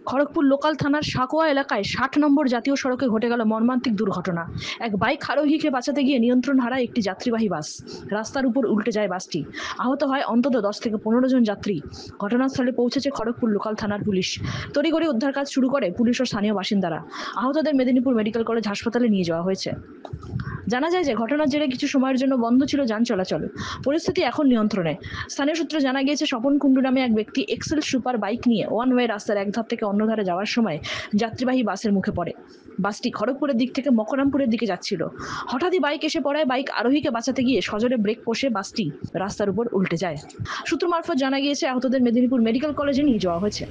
Kharagpur local থানার সাকোয়া এলাকায় ৬০ নম্বর জাতীয় সড়কে ঘটে গেল মর্মান্তিক দুর্ঘটনা। এক বাইক আরোহীকে বাঁচাতে গিয়ে নিয়ন্ত্রণ হারায় একটি যাত্রীবাহী বাস। রাস্তার উপর উল্টে যায় বাসটি। আহত হয় অন্তত ১০ থেকে ১৫ জন যাত্রী। ঘটনাস্থলে পৌঁছেছে খড়গপুর লোকাল থানার পুলিশ। তড়িঘড়ি উদ্ধার কাজ শুরু করে পুলিশ ও স্থানীয় বাসিন্দারা। আহতদের মেদিনীপুর মেডিকেল কলেজ হাসপাতালে নিয়ে যাওয়া হয়েছে। জানা যায় যে ঘটনার জেরে কিছু সময়ের জন্য বন্ধ ছিল যান চলাচল। পরিস্থিতি এখন নিয়ন্ত্রণে। স্থানীয় সূত্রে জানা গিয়েছে, স্বপন কুণ্ডু নামে এক ব্যক্তি এক্সেল সুপার বাইক নিয়ে ওয়ান ওয়ে রাস্তার এক ধার থেকে অন্য ধারে যাওয়ার সময় যাত্রীবাহী বাসের মুখে পড়ে। বাসটি খড়গপুরের দিক থেকে মকরামপুরের দিকে যাচ্ছিল। হঠাৎই বাইক এসে পড়ায় বাইক আরোহীকে বাঁচাতে গিয়ে সজোরে ব্রেক কষে বাসটি রাস্তার উপর উল্টে যায়। সূত্র মারফত জানা গিয়েছে, আহতদের মেদিনীপুর মেডিকেল কলেজে নিয়ে যাওয়া হয়েছে।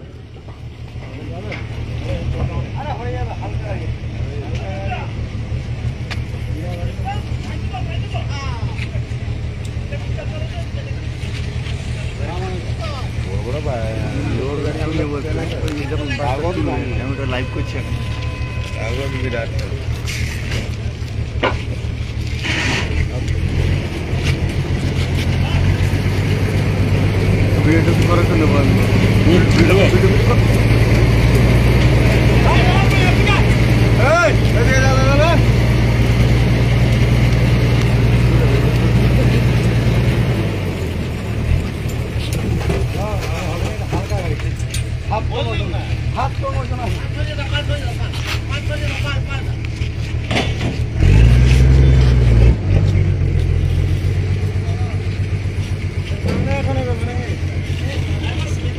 লাইভ করছি বিরাট ভিডিও করার জন্য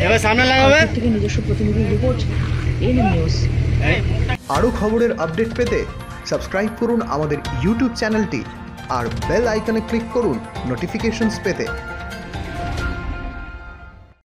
এবার সামনে লাগাবে থেকে নিজস্ব প্রতিনিধি রিপোর্ট, এনএম নিউজ। আরও খবরের আপডেট পেতে সাবস্ক্রাইব করুন আমাদের ইউটিউব চ্যানেলটি আর বেল আইকনে ক্লিক করুন নোটিফিকেশনস পেতে।